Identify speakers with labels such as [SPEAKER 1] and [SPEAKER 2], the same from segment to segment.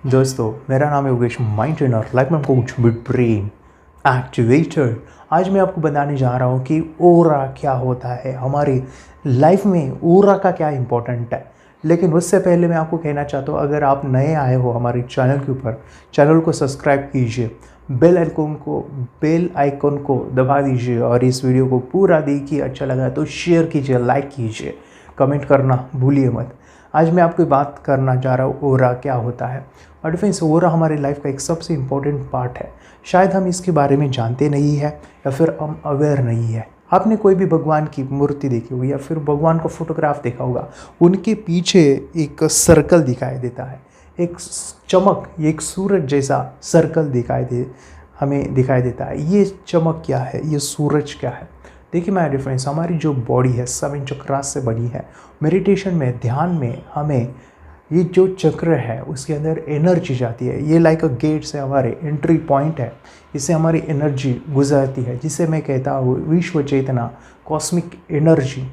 [SPEAKER 1] दोस्तों, मेरा नाम है योगेश, माइंड ट्रेनर, लाइफ में कोच विद ब्रेन एक्टिवेटर। आज मैं आपको बताने जा रहा हूँ कि ओरा क्या होता है, हमारी लाइफ में ओरा का क्या इंपॉर्टेंट है। लेकिन उससे पहले मैं आपको कहना चाहता हूँ, अगर आप नए आए हो हमारे चैनल के ऊपर, चैनल को सब्सक्राइब कीजिए, बेल आइकन को दबा दीजिए और इस वीडियो को पूरा देखिए। अच्छा लगा तो शेयर कीजिए, लाइक कीजिए, कमेंट करना भूलिए मत। आज मैं आपको बात करना जा रहा हूँ ओरा क्या होता है। और फ्रेंड्स, ओरा हमारी लाइफ का एक सबसे इम्पोर्टेंट पार्ट है। शायद हम इसके बारे में जानते नहीं है या फिर हम अवेयर नहीं है। आपने कोई भी भगवान की मूर्ति देखी होगी या फिर भगवान का फोटोग्राफ देखा होगा, उनके पीछे एक सर्कल दिखाई देता है, एक चमक, एक सूरज जैसा सर्कल हमें दिखाई देता है। ये चमक क्या है, ये सूरज क्या है? देखिए माय डियर फ्रेंड्स, हमारी जो बॉडी है 7 चक्रास से बनी है। मेडिटेशन में, ध्यान में हमें ये जो चक्र है उसके अंदर एनर्जी जाती है। ये लाइक अ गेट से हमारे एंट्री पॉइंट है, इससे हमारी एनर्जी गुजरती है, जिसे मैं कहता हूँ विश्व चेतना, कॉस्मिक एनर्जी।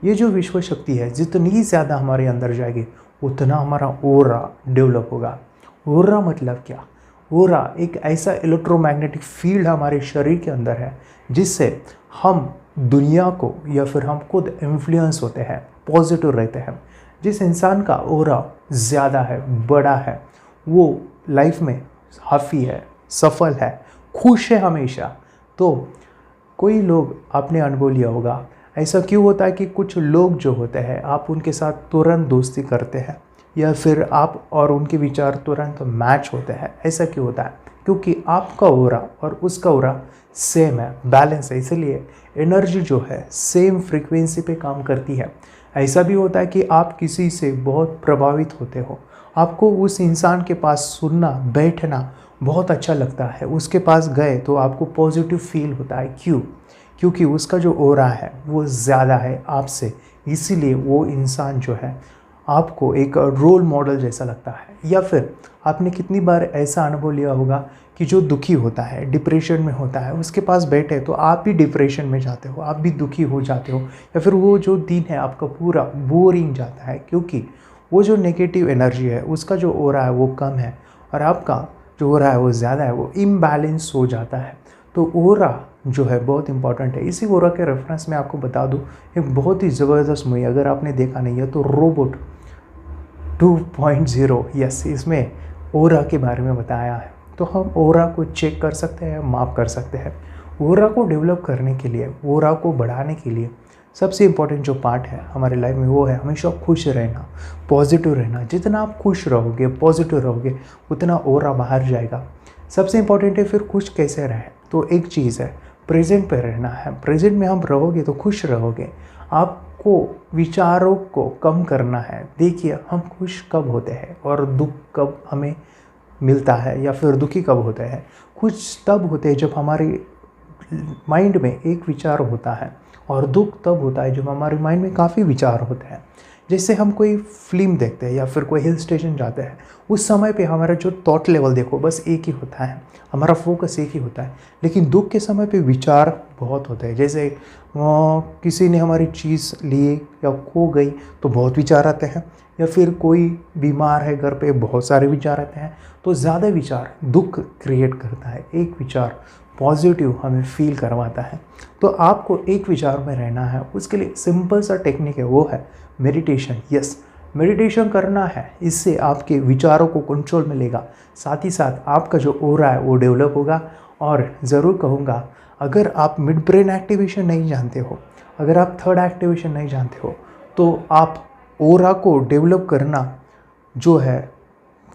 [SPEAKER 1] ये जो विश्व शक्ति है, जितनी ज़्यादा हमारे अंदर जाएगी उतना हमारा ओरा डेवलप होगा। ओरा मतलब क्या? ओरा एक ऐसा इलेक्ट्रोमैग्नेटिक फील्ड हमारे शरीर के अंदर है जिससे हम दुनिया को या फिर हम खुद इन्फ्लुएंस होते हैं, पॉजिटिव रहते हैं। जिस इंसान का ओरा ज़्यादा है, बड़ा है, वो लाइफ में हैप्पी है, सफल है, खुश है हमेशा। तो कोई लोग आपने अनुभव लिया होगा, ऐसा क्यों होता है कि कुछ लोग जो होते हैं आप उनके साथ तुरंत दोस्ती करते हैं या फिर आप और उनके विचार तुरंत मैच होते हैं? ऐसा क्यों होता है? क्योंकि आपका ओरा और उसका ओरा सेम है, बैलेंस है, इसलिए एनर्जी जो है सेम फ्रीक्वेंसी पे काम करती है। ऐसा भी होता है कि आप किसी से बहुत प्रभावित होते हो, आपको उस इंसान के पास सुनना, बैठना बहुत अच्छा लगता है, उसके पास गए तो आपको पॉजिटिव फील होता है। क्यों? क्योंकि उसका जो ओरा है वो ज़्यादा है आपसे, इसीलिए वो इंसान जो है आपको एक रोल मॉडल जैसा लगता है। या फिर आपने कितनी बार ऐसा अनुभव लिया होगा कि जो दुखी होता है, डिप्रेशन में होता है, उसके पास बैठे तो आप भी डिप्रेशन में जाते हो, आप भी दुखी हो जाते हो, या फिर वो जो दिन है आपका पूरा बोरिंग जाता है, क्योंकि वो जो नेगेटिव एनर्जी है उसका जो ओरा है वो कम है और आपका जो ओरा है वो ज़्यादा है, वो इम्बैलेंस हो जाता है। तो ओरा जो है बहुत इंपॉर्टेंट है। इसी ओरा के रेफरेंस में आपको बता दूँ, एक बहुत ही ज़बरदस्त मूवी, अगर आपने देखा नहीं है तो रोबोट 2.0, यस, इसमें ओरा के बारे में बताया है। तो हम ओरा को चेक कर सकते हैं, माप कर सकते हैं। ओरा को डेवलप करने के लिए, ओरा को बढ़ाने के लिए सबसे इम्पोर्टेंट जो पार्ट है हमारे लाइफ में वो है हमेशा खुश रहना, पॉजिटिव रहना। जितना आप खुश रहोगे, पॉजिटिव रहोगे, उतना ओरा बाहर जाएगा। सबसे इम्पोर्टेंट है फिर खुश कैसे रहें। तो एक चीज़ है, प्रेजेंट पे रहना है। प्रेजेंट में हम रहोगे तो खुश रहोगे। आपको विचारों को कम करना है। देखिए, हम खुश कब होते हैं और दुख कब हमें मिलता है, या फिर दुखी कब होते हैं? खुश तब होते हैं जब हमारे माइंड में एक विचार होता है, और दुख तब होता है जब हमारे माइंड में काफ़ी विचार होते हैं। जैसे हम कोई फिल्म देखते हैं या फिर कोई हिल स्टेशन जाते हैं, उस समय पे हमारा जो थॉट लेवल देखो बस एक ही होता है, हमारा फोकस एक ही होता है। लेकिन दुख के समय पे विचार बहुत होते हैं। जैसे किसी ने हमारी चीज़ ली या खो गई तो बहुत विचार आते हैं, या फिर कोई बीमार है घर पे, बहुत सारे विचार आते हैं। तो ज़्यादा विचार दुख क्रिएट करता है, एक विचार पॉजिटिव हमें फील करवाता है। तो आपको एक विचार में रहना है, उसके लिए सिंपल सा टेक्निक है, वो है मेडिटेशन। यस, मेडिटेशन करना है, इससे आपके विचारों को कंट्रोल में लेगा, साथ ही साथ आपका जो ओरा है वो डेवलप होगा। और ज़रूर कहूँगा, अगर आप मिड ब्रेन एक्टिवेशन नहीं जानते हो, अगर आप थर्ड एक्टिवेशन नहीं जानते हो, तो आप ओरा को डेवलप करना जो है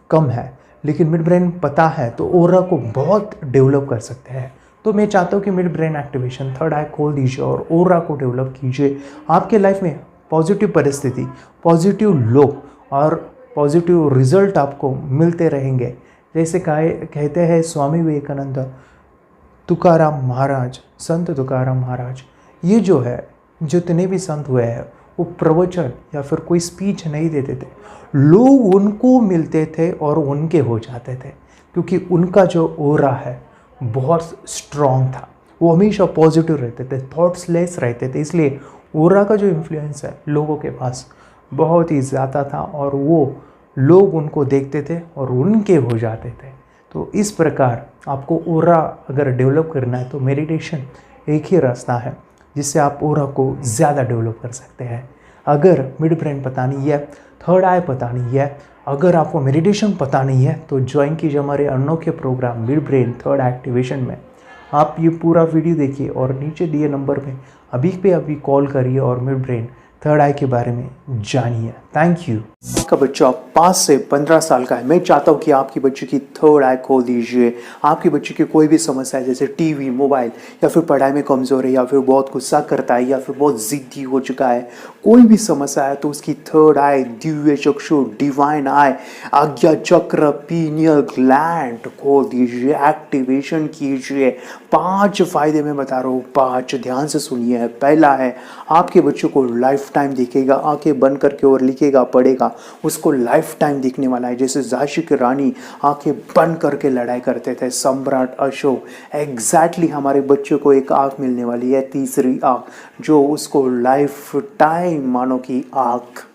[SPEAKER 1] कम है, लेकिन मिड ब्रेन पता है तो ओरा को बहुत डेवलप कर सकते हैं। तो मैं चाहता हूँ कि मिड ब्रेन एक्टिवेशन, थर्ड आई खोल दीजिए और ओरा को डेवलप कीजिए। आपके लाइफ में पॉजिटिव परिस्थिति, पॉजिटिव लोग और पॉजिटिव रिजल्ट आपको मिलते रहेंगे। जैसे कहते हैं स्वामी विवेकानंद, तुकाराम महाराज, संत तुकाराम महाराज, ये जो है जितने भी संत हुए हैं वो प्रवचन या फिर कोई स्पीच नहीं देते थे, लोग उनको मिलते थे और उनके हो जाते थे, क्योंकि उनका जो ओरा है बहुत स्ट्रॉन्ग था। वो हमेशा पॉजिटिव रहते थे, थॉट्स लेस रहते थे, इसलिए ओरा का जो इन्फ्लुएंस है लोगों के पास बहुत ही ज़्यादा था और वो लोग उनको देखते थे और उनके हो जाते थे। तो इस प्रकार आपको ओरा अगर डेवलप करना है तो मेडिटेशन एक ही रास्ता है जिससे आप ओरा को ज़्यादा डेवलप कर सकते हैं। अगर मिड ब्रेन पता नहीं है, थर्ड आई पता नहीं है, अगर आपको मेडिटेशन पता नहीं है तो ज्वाइन कीजिए हमारे अनोखे programme midbrain third activation में। आप ये पूरा वीडियो देखिए और नीचे दिए नंबर पे अभी पे अभी कॉल करिए और मिड ब्रेन थर्ड आई के बारे में जानिए। Thank you. आपका बच्चा 5 से 15 साल का है, मैं चाहता हूँ कि आपके बच्चे की थर्ड आई खोल दीजिए। आपके बच्चे की कोई भी समस्या है जैसे टीवी, मोबाइल, या फिर पढ़ाई में कमज़ोर है, या फिर बहुत गुस्सा करता है, या फिर बहुत ज़िद्दी हो चुका है, कोई भी समस्या है तो उसकी थर्ड आई, दिव्य चक्षु, डिवाइन आई, आज्ञा चक्र, पीनियल ग्लैंड खोल दीजिए, एक्टिवेशन कीजिए। 5 फायदे मैं बता रहा हूँ, 5 ध्यान से सुनिए। पहला है, आपके बच्चों को लाइफ टाइम दिखेगा, आंखें बंद करके और लिखेगा, पढ़ेगा, उसको लाइफ टाइम दिखने वाला है। जैसे झांसी की रानी आंखें बंद करके लड़ाई करते थे, सम्राट अशोक, एग्जैक्टली हमारे बच्चों को एक आंख मिलने वाली है, तीसरी आंख, जो उसको लाइफ टाइम मानो की आंख।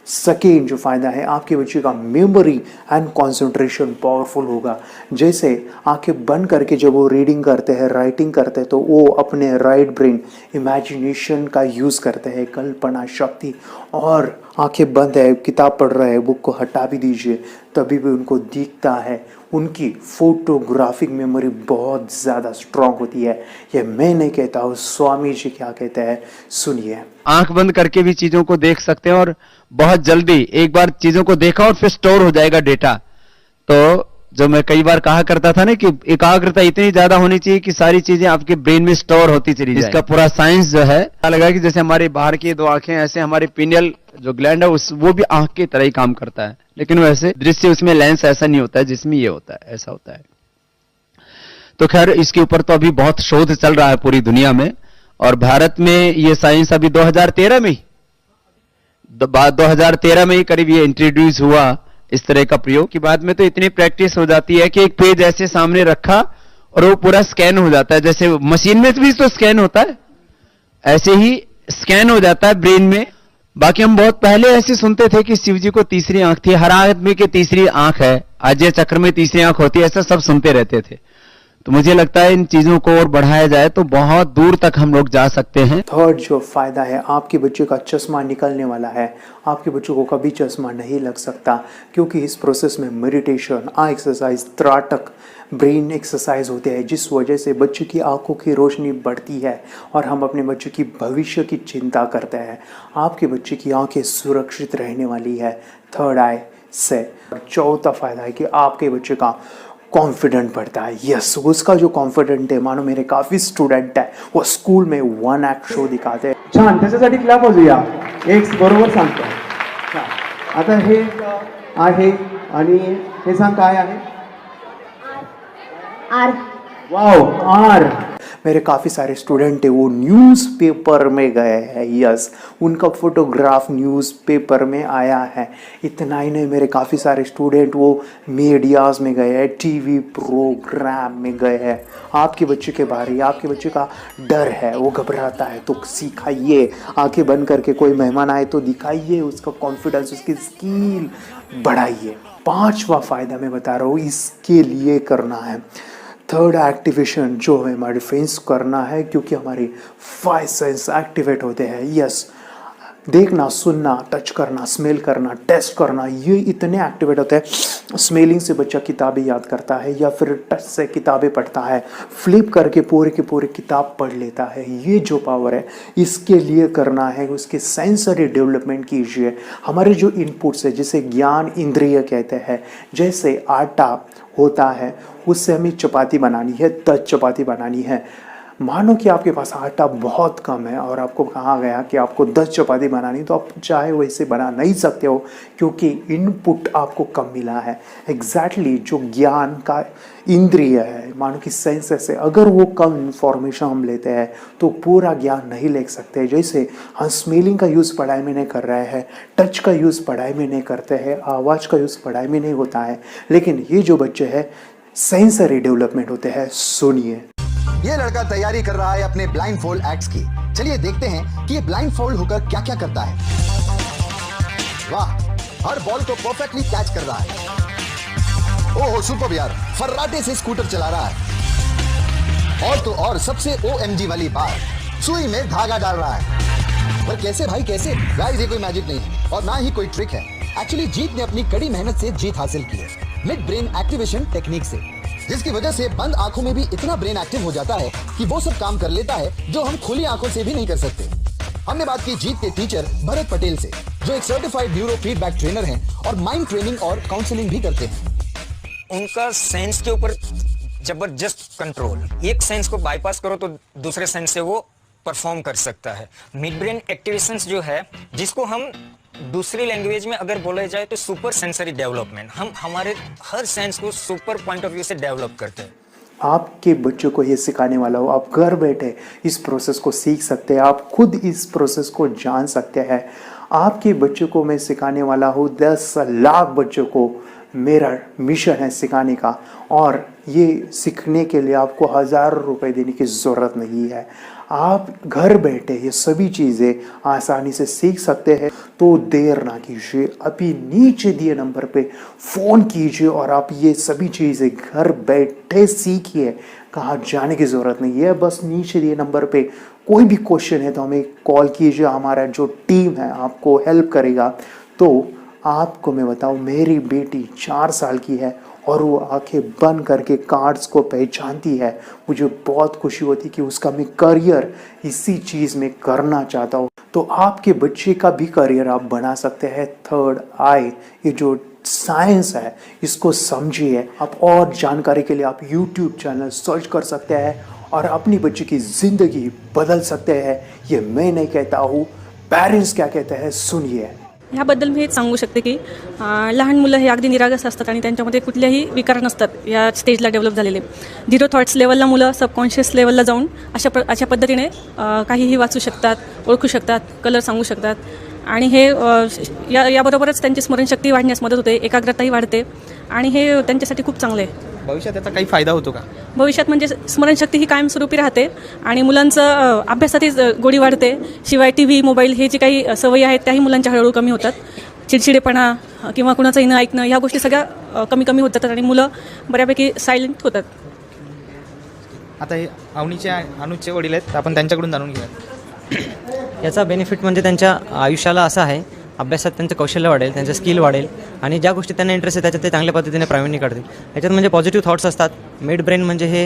[SPEAKER 1] सेकेंड जो फ़ायदा है, आपके बच्चे का मेमोरी एंड कंसंट्रेशन पावरफुल होगा। जैसे आंखें बंद करके जब वो रीडिंग करते हैं, राइटिंग करते हैं, तो वो अपने राइट ब्रेन इमेजिनेशन का यूज़ करते हैं, कल्पना शक्ति। और आंखें बंद है, किताब पढ़ रहे हैं, बुक को हटा भी दीजिए, तभी भी उनको दिखता है। उनकी फोटोग्राफिक मेमोरी बहुत ज़्यादा स्ट्रांग होती है। ये मैं नहीं कहता हूँ, स्वामी जी क्या कहते हैं, सुनिए।
[SPEAKER 2] आंख बंद करके भी चीजों को देख सकते हैं और बहुत जल्दी एक बार चीजों को देखा और फिर स्टोर हो जाएगा डेटा। तो जो मैं कई बार कहा करता था ना कि एकाग्रता इतनी ज्यादा होनी चाहिए कि सारी चीजें आपके ब्रेन में स्टोर होती चली जाए। इसका पूरा साइंस जो है लगा कि जैसे हमारे बाहर की 2 आंखें, ऐसे हमारे पिनियल जो ग्लैंड है वो भी आंख की तरह ही काम करता है, लेकिन वैसे दृश्य उसमें लेंस ऐसा नहीं होता है जिसमें ये होता है, ऐसा होता है। तो खैर इसके ऊपर तो अभी बहुत शोध चल रहा है पूरी दुनिया में, और भारत में ये साइंस अभी 2013 में ही करीब ये इंट्रोड्यूस हुआ इस तरह का प्रयोग। की बाद में तो इतनी प्रैक्टिस हो जाती है कि एक पेज ऐसे सामने रखा और वो पूरा स्कैन हो जाता है, जैसे मशीन में भी तो स्कैन होता है, ऐसे ही स्कैन हो जाता है ब्रेन में। बाकी हम बहुत पहले ऐसे सुनते थे कि शिव जी को तीसरी आंख थी, हर आदमी की तीसरी आंख है, आज्य चक्र में तीसरी आंख होती है, ऐसा सब सुनते रहते थे। तो मुझे लगता है इन चीजों को और बढ़ाया जाए तो बहुत दूर तक हम लोग जा सकते हैं।
[SPEAKER 1] थर्ड जो फायदा है, आपके बच्चे का चश्मा निकलने वाला है। आपके बच्चों को कभी चश्मा नहीं लग सकता, क्योंकि इस प्रोसेस में मेडिटेशन, आई एक्सरसाइज, त्राटक, ब्रेन एक्सरसाइज होते हैं, जिस वजह से बच्चे की आंखों की रोशनी बढ़ती है और हम अपने बच्चे की भविष्य की चिंता करते हैं। आपके बच्चे की आंखें सुरक्षित रहने वाली है थर्ड आई से। चौथा फायदा है कि आपके बच्चे का कॉन्फिडेंट बढ़ता है। यस, उसका जो कॉन्फिडेंट है, मानो मेरे काफ़ी स्टुडंट आहे, वो स्कूल में 1 ॲक्ट शो दिखाते हैं।
[SPEAKER 3] छान, त्याच्यासाठी क्लॅप वाजूया, एक बरोबर सांगतो। छान, आता हे आहे आणि हे सांग काय आहे?
[SPEAKER 4] आर।
[SPEAKER 3] वाव, आर।
[SPEAKER 1] मेरे काफ़ी सारे स्टूडेंट है वो न्यूज़पेपर में गए हैं। यस, उनका फोटोग्राफ न्यूज़पेपर में आया है। इतना ही नहीं, मेरे काफ़ी सारे स्टूडेंट वो मीडियाज़ में गए हैं, टीवी प्रोग्राम में गए हैं। आपके बच्चे के बारे, आपके बच्चे का डर है, वो घबराता है, तो सिखाइए। आंखें बंद करके कोई मेहमान आए तो दिखाइए, उसका कॉन्फिडेंस, उसकी स्किल बढ़ाइए। 5वां फायदा मैं बता रहा हूँ, इसके लिए करना है थर्ड एक्टिवेशन, जो हमें हमारे फेस करना है, क्योंकि हमारे 5 सेंस एक्टिवेट होते हैं। यस, देखना, सुनना, टच करना, स्मेल करना, टेस्ट करना, ये इतने एक्टिवेट होते हैं। स्मेलिंग से बच्चा किताबें याद करता है, या फिर टच से किताबें पढ़ता है, फ्लिप करके पूरे के पूरे किताब पढ़ लेता है। ये जो पावर है, इसके लिए करना है, उसके सेंसरी डेवलपमेंट कीजिए। हमारे जो इनपुट्स है, जिसे ज्ञान इंद्रिय कहते हैं, जैसे आटा होता है, उससे हमें चपाती बनानी है, 10 चपाती बनानी है। मानो कि आपके पास आटा बहुत कम है और आपको कहा गया कि आपको 10 चपाती बनानी, तो आप चाहे वैसे बना नहीं सकते हो, क्योंकि इनपुट आपको कम मिला है। एग्जैक्टली जो ज्ञान का इंद्रिय है, मानो कि सेंसेस है, अगर वो कम इंफॉर्मेशन हम लेते हैं तो पूरा ज्ञान नहीं ले सकते। जैसे हम स्मेलिंग का यूज़ पढ़ाई में नहीं कर रहे हैं, टच का यूज़ पढ़ाई में नहीं करते हैं, आवाज़ का यूज़ पढ़ाई में नहीं होता है, लेकिन ये जो बच्चे हैं सेंसरी डेवलपमेंट होते हैं। सुनिए,
[SPEAKER 5] ये लड़का तैयारी कर रहा है अपने ब्लाइंड फोल्ड एक्ट्स की। चलिए देखते हैं कि ये ब्लाइंड फोल्ड होकर क्या क्या करता है। वाह, हर बॉल को परफेक्टली कैच कर रहा है। ओहो सुपर यार, फर्राटे से स्कूटर चला रहा है। और तो और सबसे OMG वाली बात, सुई में धागा डाल रहा है। पर कैसे भाई कैसे? गाइस ये कोई मैजिक नहीं है और ना ही कोई ट्रिक है। एक्चुअली जीत ने अपनी कड़ी मेहनत से जीत हासिल की है, मिड ब्रेन एक्टिवेशन टेक्निक से, जिसकी वजह से बंद आंखों में भी इतना ब्रेन एक्टिव हो जाता है कि वो सब काम कर लेता है जो हम खुली आंखों से भी नहीं कर सकते। हमने बात की जीत के टीचर भरत पटेल से, जो एक सर्टिफाइड न्यूरो फीडबैक ट्रेनर हैं और माइंड ट्रेनिंग और काउंसलिंग भी करते हैं।
[SPEAKER 4] उनका सेंस के ऊपर जबरदस्त कंट्रोल, एक सेंस को बाईपास करो तो दूसरे सेंस से वो परफॉर्म कर सकता है। मिड ब्रेन एक्टिवेशंस जो है, जिसको हम दूसरी लैंग्वेज में अगर बोला जाए तो सुपर सेंसरी डेवलपमेंट, हम हमारे हर सेंस को सुपर पॉइंट ऑफ व्यू से डेवलप करते हैं।
[SPEAKER 1] आपके बच्चों को ये सिखाने वाला हो, आप घर बैठे इस प्रोसेस को सीख सकते हैं, आप खुद इस प्रोसेस को जान सकते हैं। आपके बच्चों को मैं सिखाने वाला हूँ, 10 लाख बच्चों को मेरा मिशन है सिखाने का, और ये सीखने के लिए आपको हज़ारों रुपए देने की ज़रूरत नहीं है। आप घर बैठे ये सभी चीज़ें आसानी से सीख सकते हैं। तो देर ना कीजिए, अभी नीचे दिए नंबर पे फ़ोन कीजिए और आप ये सभी चीज़ें घर बैठे सीखिए। कहाँ जाने की ज़रूरत नहीं है, बस नीचे दिए नंबर पे कोई भी क्वेश्चन है तो हमें कॉल कीजिए, हमारा जो टीम है आपको हेल्प करेगा। तो आपको मैं बताऊं, मेरी बेटी 4 साल की है और वो आंखें बंद करके कार्ड्स को पहचानती है। मुझे बहुत खुशी होती कि उसका मैं करियर इसी चीज़ में करना चाहता हूँ। तो आपके बच्चे का भी करियर आप बना सकते हैं। थर्ड आई, ये जो साइंस है इसको समझिए। आप और जानकारी के लिए आप YouTube चैनल सर्च कर सकते हैं और अपनी बच्चे की ज़िंदगी बदल सकते हैं। ये मैं नहीं कहता हूँ, पेरेंट्स क्या कहते हैं सुनिए।
[SPEAKER 6] ह्याबद्दल मी हेच सांगू शकते की लहान मुलं हे अगदी निरागस असतात आणि त्यांच्यामध्ये कुठल्याही विकार नसतात या स्टेजला डेव्हलप झालेले। 0 थॉट्स लेवलला मुलं सबकॉन्शियस लेवलला जाऊन अशा पद्धतीने काहीही वाचू शकतात, ओळखू शकतात, कलर सांगू शकतात आणि हे याबरोबरच त्यांची स्मरणशक्ती वाढण्यास मदत होते, एकाग्रताही वाढते आणि हे त्यांच्यासाठी खूप चांगलं आहे।
[SPEAKER 7] भविष्यात त्याचा काही फायदा होतो का?
[SPEAKER 6] भविष्यात म्हणजे स्मरणशक्ती ही कायमस्वरूपी राहते आणि मुलांचं अभ्यासातही गोडी वाढते। शिवाय TV, मोबाईल हे जे काही सवयी आहेत त्याही मुलांच्या हळूहळू कमी होतात। चिडचिडेपणा किंवा कुणाचंही न ऐकणं ह्या गोष्टी सगळ्या कमी कमी होत जातात आणि मुलं बऱ्यापैकी सायलेंट होतात।
[SPEAKER 7] आता हे अनुजचे वडील आहेत, आपण त्यांच्याकडून जाणून घेऊया।
[SPEAKER 8] याचा बेनिफिट म्हणजे त्यांच्या आयुष्याला असा आहे, अभ्यासात त्यांचं कौशल्य वाढेल, त्यांचं स्किल वाढेल आणि ज्या गोष्टी त्यांना इंटरेस्ट आहे त्याच्यात ते चांगल्या पद्धतीने प्रावीण्य काढतील। याच्यात म्हणजे पॉझिटिव्ह थॉट्स असतात। मिड ब्रेन म्हणजे हे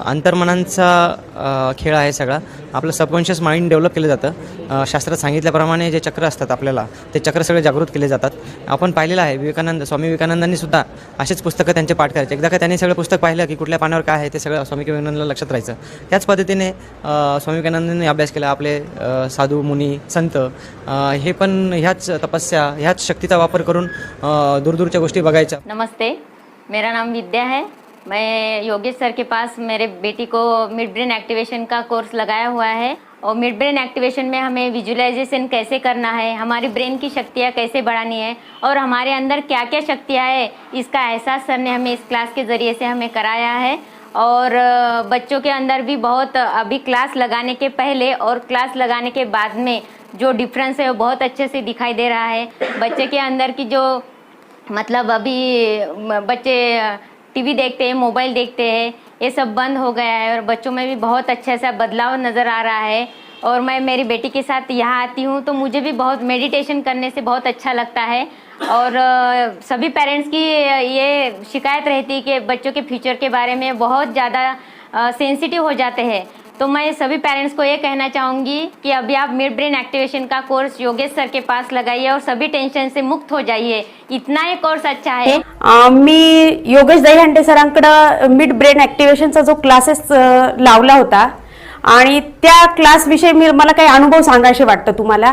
[SPEAKER 8] अंतर्मनांचा खेळ आहे सगळा। आपलं सबकॉन्शियस माइंड डेव्हलप केलं जातं। शास्त्रात सांगितल्याप्रमाणे जे चक्र असतात आपल्याला, ते चक्र सगळे जागृत केले जातात। आपण पाहिलेलं आहे स्वामी विवेकानंदांनी सुद्धा असेच पुस्तकं त्यांचे पाठ करायचे। एकदा का त्यांनी सगळं पुस्तक पाहिलं की कुठल्या पानावर काय आहे ते सगळं स्वामी विवेकानंदांना लक्षात राहायचं। त्याच पद्धतीने स्वामी विवेकानंदांनी अभ्यास केला। आपले साधू मुनी संत हे पण ह्याच तपस्या, ह्याच शक्तीचा वापर करून दूरदूरच्या गोष्टी बघायच्या।
[SPEAKER 9] नमस्ते, मेरा नाम विद्या है। मैं योगेश सर के पास मेरे बेटी को मिड ब्रेन एक्टिवेशन का कोर्स लगाया हुआ है और मिड ब्रेन एक्टिवेशन में हमें विजुअलाइजेशन कैसे करना है, हमारी ब्रेन की शक्तियाँ कैसे बढ़ानी है और हमारे अंदर क्या क्या शक्तियाँ है, इसका एहसास सर ने हमें इस क्लास के ज़रिए से हमें कराया है। और बच्चों के अंदर भी बहुत अभी क्लास लगाने के पहले और क्लास लगाने के बाद में जो डिफरेंस है वो बहुत अच्छे से दिखाई दे रहा है। बच्चे के अंदर की जो मतलब अभी बच्चे TV देखते हैं, मोबाइल देखते हैं, ये सब बंद हो गया है और बच्चों में भी बहुत अच्छा सा बदलाव नज़र आ रहा है। और मैं मेरी बेटी के साथ यहाँ आती हूँ तो मुझे भी बहुत मेडिटेशन करने से बहुत अच्छा लगता है। और सभी पेरेंट्स की ये शिकायत रहती है कि बच्चों के फ्यूचर के बारे में बहुत ज़्यादा सेंसिटिव हो जाते हैं। तो मैं सभी पेरेंट्स को ये कहना चाहूँगी कि अभी आप मिड ब्रेन एक्टिवेशन का कोर्स योगेश सर के पास लगाइए और सभी टेंशन से मुक्त हो जाइए। इतना ये कोर्स अच्छा है।
[SPEAKER 10] मी योगेश दहीहंडे सरांकडे मिड ब्रेन ॲक्टिव्हेशनचा जो क्लासेस लावला होता आणि त्या क्लासविषयी मला काही अनुभव सांगायचे वाटतं तुम्हाला।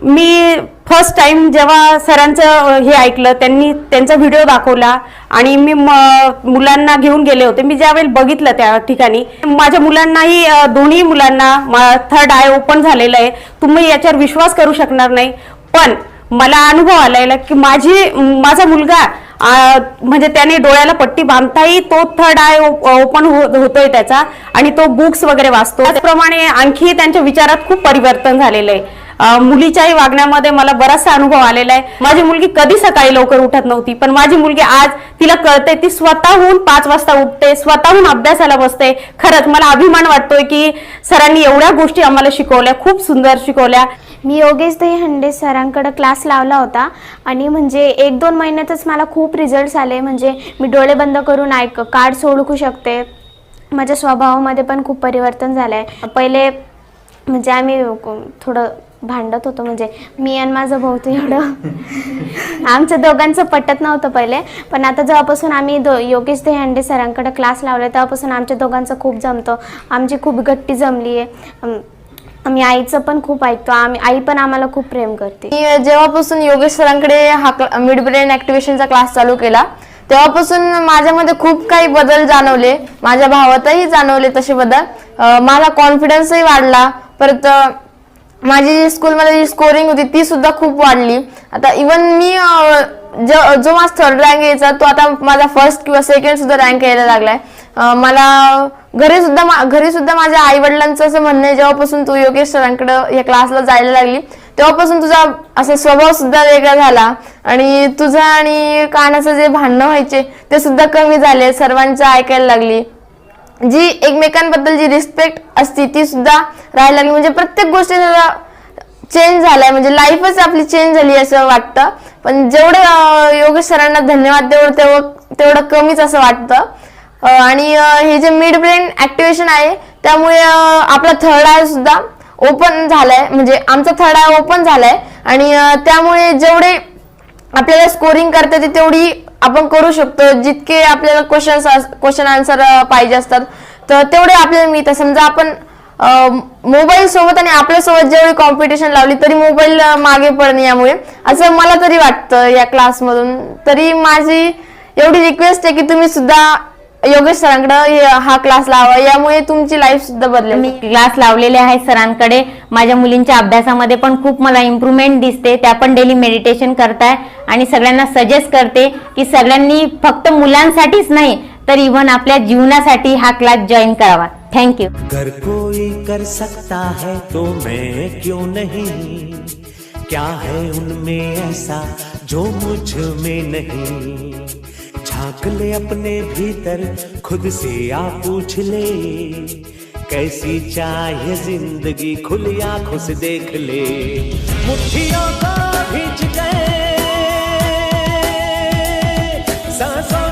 [SPEAKER 10] मी फर्स्ट टाइम जेव्हा सरांचं हे ऐकलं, त्यांचा व्हिडिओ दाखवला आणि मी मुलांना घेऊन गेले होते। मी ज्यावेळी बघितलं त्या ठिकाणी माझ्या मुलांनाही, दोन्ही मुलांना थर्ड आय ओपन झालेलं आहे। तुम्ही याच्यावर विश्वास करू शकणार नाही, पण मला अनुभव आलेला की माझा मुलगा म्हणजे त्याने डोळ्याला पट्टी बांधताही तो थर्ड आय ओपन होतोय त्याचा आणि तो बुक्स वगैरे वाचतो। त्याचप्रमाणे आणखी त्यांच्या विचारात खूप परिवर्तन झालेलं आहे। मुलीच्याही वागण्यामध्ये मला बराचसा अनुभव आलेला आहे. माझी मुलगी कधी सकाळी लवकर उठत नव्हती, पण माझी मुलगी आज तिला कळते, ती स्वतःहून 5 वाजता उठते, स्वतःहून अभ्यासाला बसते. खरंच मला अभिमान वाटतोय की सरांनी एवढ्या गोष्टी आम्हाला शिकवल्या, खूप सुंदर शिकवल्या.
[SPEAKER 11] मी योगेश दहीहंडे सरांकडे क्लास लावला होता आणि म्हणजे 1-2 महिन्यातच मला खूप रिझल्ट्स आले. म्हणजे मी डोळे बंद करून कार्ड्स ओळखू शकते. माझ्या स्वभावामध्ये पण खूप परिवर्तन झालं आहे. पहिले म्हणजे आम्ही थोडं भांडत होतो, म्हणजे मी आणि माझा भाऊ तर एवढं आमच्या दोघांचं पटत नव्हतं पहिले. पण आता जेव्हापासून आम्ही योगेश दहीहंडे सरांकडे क्लास लावले तेव्हापासून आमच्या दोघांचं खूप जमतं. आमची खूप गट्टी जमली आहे. आम्ही आईचं पण खूप ऐकतो. आई पण आम्हाला खूप प्रेम करते.
[SPEAKER 12] मी जेव्हापासून योगेश सरांकडे हा मिड ब्रेन ॲक्टिव्हेशनचा क्लास चालू केला तेव्हापासून माझ्यामध्ये खूप काही बदल जाणवले. माझ्या भावातही जाणवले तसे बदल. माझा कॉन्फिडन्सही वाढला. परत माझी जी स्कूलमध्ये जी स्कोरिंग होती ती सुद्धा खूप वाढली. आता इवन मी जो माझा 3rd रँक यायचा तो आता माझा 1st किंवा 2nd सुद्धा रँक यायला लागलाय. मला घरी सुद्धा माझ्या आई वडिलांचं असं म्हणणं आहे, जेव्हापासून तू योगेश सरांकडे या क्लासला जायला लागली तेव्हापासून तुझा असा स्वभाव सुद्धा वेगळा झाला आणि तुझा आणि कानाचं जे भांडणं व्हायचे ते सुद्धा कमी झाले. सर्वांचं ऐकायला लागली. जी एकमेकांबद्दल जी रिस्पेक्ट असती ती सुद्धा राहायला लागली. म्हणजे प्रत्येक गोष्टी चेंज झालाय. म्हणजे लाईफच आपली चेंज झाली असं वाटतं. पण जेवढं योगेश सरांना धन्यवाद तेवढं कमीच असं वाटतं. आणि हे जे मिड ब्रेन ॲक्टिव्हेशन आहे त्यामुळे आपला 3rd आय सुद्धा ओपन झालाय. म्हणजे आमचा 3rd आय ओपन झालाय आणि त्यामुळे जेवढे आपल्याला स्कोरिंग करता येते तेवढी आपण करू शकतो. जितके आपल्याला क्वेश्चन आन्सर पाहिजे असतात तर तेवढे आपल्याला मिळतात. समजा आपण मोबाईल सोबत आणि आपल्यासोबत जेवढी कॉम्पिटिशन लावली तरी मोबाईल मागे पडणे यामुळे असं मला तरी वाटतं या क्लासमधून. तरी माझी एवढी रिक्वेस्ट आहे की तुम्ही सुद्धा योगेश सरांकडे हा क्लास लावा, यामुळे तुमची लाईफ सुद्धा बदलेल.
[SPEAKER 9] मी क्लास लावलेले आहे सरांकडे. माझ्या मुलींच्या अभ्यासामध्ये पण खूप मला इम्प्रूव्हमेंट दिसते. त्या पण डेली मेडिटेशन करताय आणि सगळ्यांना सजेस्ट करते की सगळ्यांनी फक्त मुलांसाठीच नाही तर इव्हन आपल्या जीवनासाठी हा क्लास जॉईन करावा. थँक्यू.
[SPEAKER 13] अगर कोई कर सकता है तो मैं क्यों नहीं, क्या है उनमें ऐसा जो मुझ में नहीं, झांक ले अपने भीतर खुद से आ पूछ ले, कैसी चाहे जिंदगी खुली आंखों से देख ले, मुट्ठियों को भींच गए सांसों